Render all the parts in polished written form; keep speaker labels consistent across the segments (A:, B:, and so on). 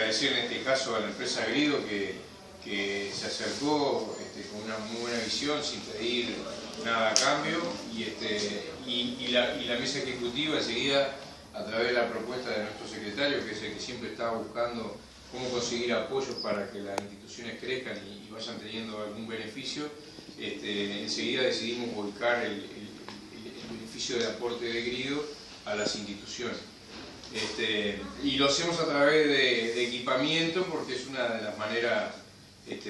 A: agradecer en este caso a la empresa Grido que se acercó con una muy buena visión, sin pedir nada a cambio, y la mesa ejecutiva enseguida, a través de la propuesta de nuestro secretario, que es el que siempre está buscando cómo conseguir apoyos para que las instituciones crezcan y vayan teniendo algún beneficio, enseguida decidimos volcar el beneficio de aporte de Grido a las instituciones. Y lo hacemos a través de equipamiento, porque es una de las maneras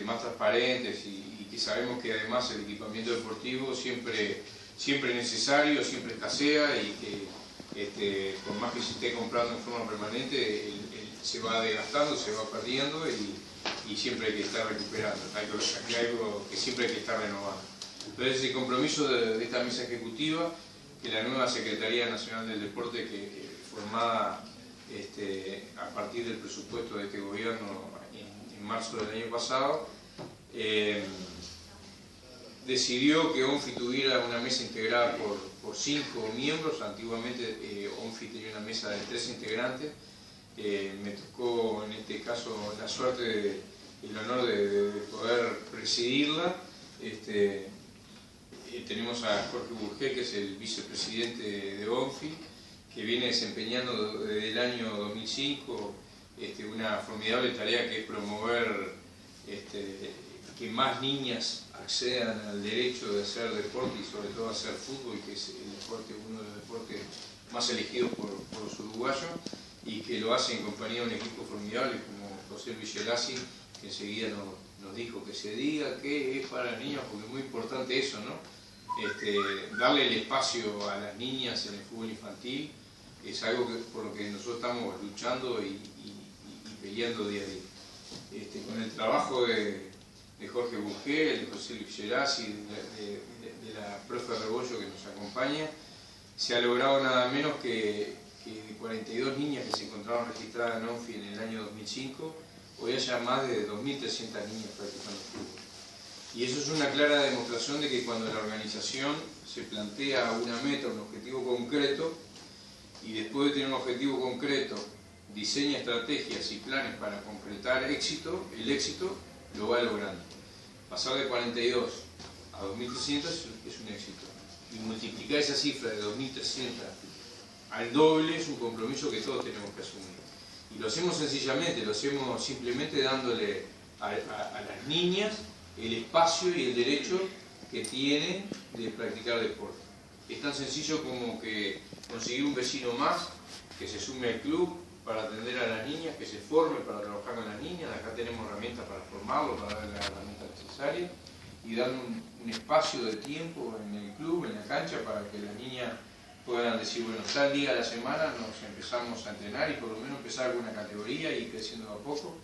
A: más transparentes y que sabemos que además el equipamiento deportivo siempre es necesario, siempre escasea, y que por más que se esté comprando en forma permanente, se va desgastando, se va perdiendo y siempre hay que estar recuperando, hay algo que siempre hay que estar renovando. Entonces el compromiso de esta mesa ejecutiva, que la nueva Secretaría Nacional del Deporte, formada a partir del presupuesto de este gobierno en marzo del año pasado, decidió que ONFI tuviera una mesa integrada por 5 miembros. Antiguamente ONFI tenía una mesa de 3 integrantes. Me tocó en este caso la suerte, el honor de poder presidirla. Tenemos a Jorge Burgé, que es el vicepresidente de ONFI, que viene desempeñando desde el año 2005 una formidable tarea, que es promover que más niñas accedan al derecho de hacer deporte y sobre todo hacer fútbol, que es el deporte, uno de los deportes más elegidos por los uruguayos, y que lo hace en compañía de un equipo formidable como José Luis Gelasi, que enseguida nos dijo que se diga que es para niños, porque es muy importante eso, ¿no? Darle el espacio a las niñas en el fútbol infantil es algo por lo que nosotros estamos luchando y peleando día a día. Con el trabajo de Jorge Burgé, de José Luis Gelasi, de la profe Rebollo, que nos acompaña, se ha logrado nada menos que 42 niñas que se encontraban registradas en ONFI en el año 2005, hoy haya más de 2.300 niñas practicando fútbol. Y eso es una clara demostración de que cuando la organización se plantea una meta, un objetivo concreto, y después de tener un objetivo concreto, diseña estrategias y planes para concretar el éxito lo va logrando. Pasar de 42 a 2.300 es un éxito. Y multiplicar esa cifra de 2.300 al doble es un compromiso que todos tenemos que asumir. Y lo hacemos sencillamente, lo hacemos simplemente dándole a las niñas el espacio y el derecho que tienen de practicar deporte. Es tan sencillo como que conseguir un vecino más que se sume al club para atender a las niñas, que se forme para trabajar con las niñas. Acá tenemos herramientas para formarlo, para darle las herramientas necesarias, y dar un espacio de tiempo en el club, en la cancha, para que las niñas puedan decir, bueno, tal día a la semana nos empezamos a entrenar, y por lo menos empezar con una categoría y ir creciendo a poco,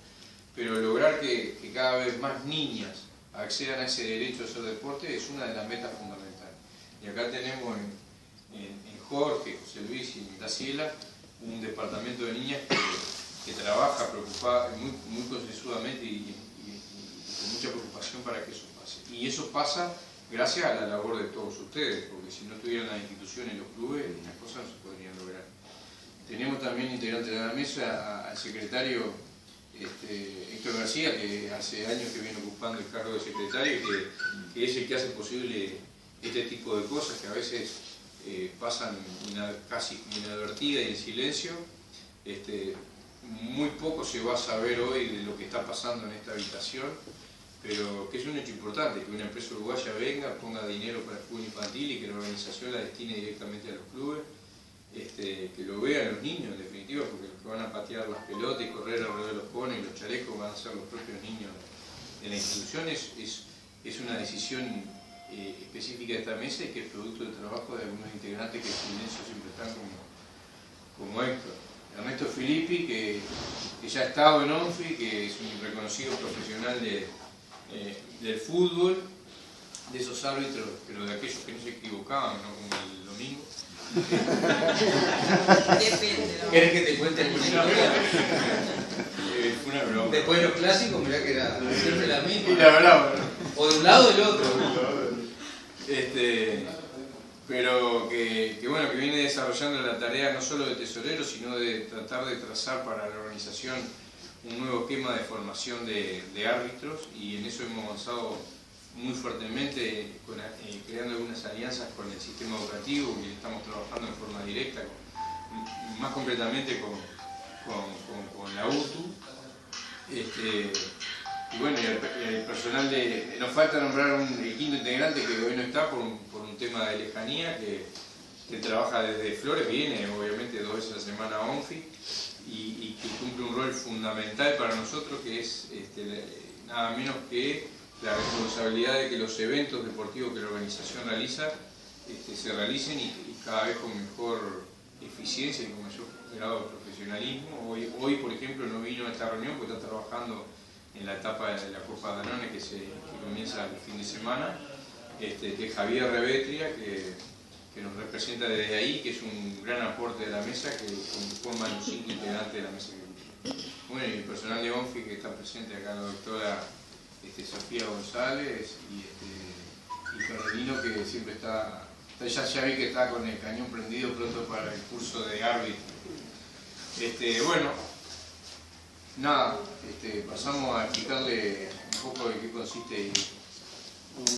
A: pero lograr que cada vez más niñas accedan a ese derecho a hacer deporte es una de las metas fundamentales. Y acá tenemos en Jorge, José Luis y en Graciela un departamento de niñas que trabaja muy consensuadamente y con mucha preocupación para que eso pase. Y eso pasa gracias a la labor de todos ustedes, porque si no tuvieran las instituciones y los clubes, las cosas no se podrían lograr. Tenemos también integrantes de la mesa al secretario Héctor García, que hace años que viene ocupando el cargo de secretario, que es el que hace posible este tipo de cosas que a veces pasan casi inadvertidas y en silencio. Muy poco se va a saber hoy de lo que está pasando en esta habitación, pero que es un hecho importante, que una empresa uruguaya venga, ponga dinero para el fútbol infantil y que la organización la destine directamente a los clubes, que lo vean los niños en definitiva, porque los que van a patear las pelotas y correr alrededor de los conos y los chalecos van a ser los propios niños de la institución. Es una decisión específica de esta mesa y que es producto del trabajo de algunos integrantes que en silencio siempre están como Héctor. Ernesto Filippi, que ya ha estado en ONFI, que es un reconocido profesional del fútbol, de esos árbitros, pero de aquellos que no se equivocaban, ¿no? Como el domingo.
B: Depende, ¿no?
A: ¿Querés que te cuente alguna historia? Fue una broma.
C: Después de los clásicos, mirá que era siempre la misma.
A: Y la verdad,
C: O de un lado o del otro.
A: Pero que bueno, que viene desarrollando la tarea no solo de tesorero, sino de tratar de trazar para la organización un nuevo esquema de formación de árbitros, y en eso hemos avanzado muy fuertemente, creando algunas alianzas con el sistema educativo, que estamos trabajando en forma directa, más concretamente con la UTU. Y bueno, el personal nos falta nombrar el quinto integrante que hoy no está por un tema de lejanía, que trabaja desde Flores, viene obviamente 2 veces a la semana a ONFI, y que cumple un rol fundamental para nosotros, que es nada menos que la responsabilidad de que los eventos deportivos que la organización realiza se realicen y cada vez con mejor eficiencia y con mayor grado de profesionalismo. Hoy, por ejemplo, no vino a esta reunión porque está trabajando en la etapa de la Copa Danone que comienza el fin de semana, que es Javier Revetria, que nos representa desde ahí, que es un gran aporte de la mesa, que conforman los 5 integrantes de la mesa. Bueno, y el personal de ONFI que está presente acá, la doctora Sofía González y Carolino, que siempre está ya vi que está con el cañón prendido pronto para el curso de árbitro. Bueno, nada, pasamos a explicarle un poco de qué consiste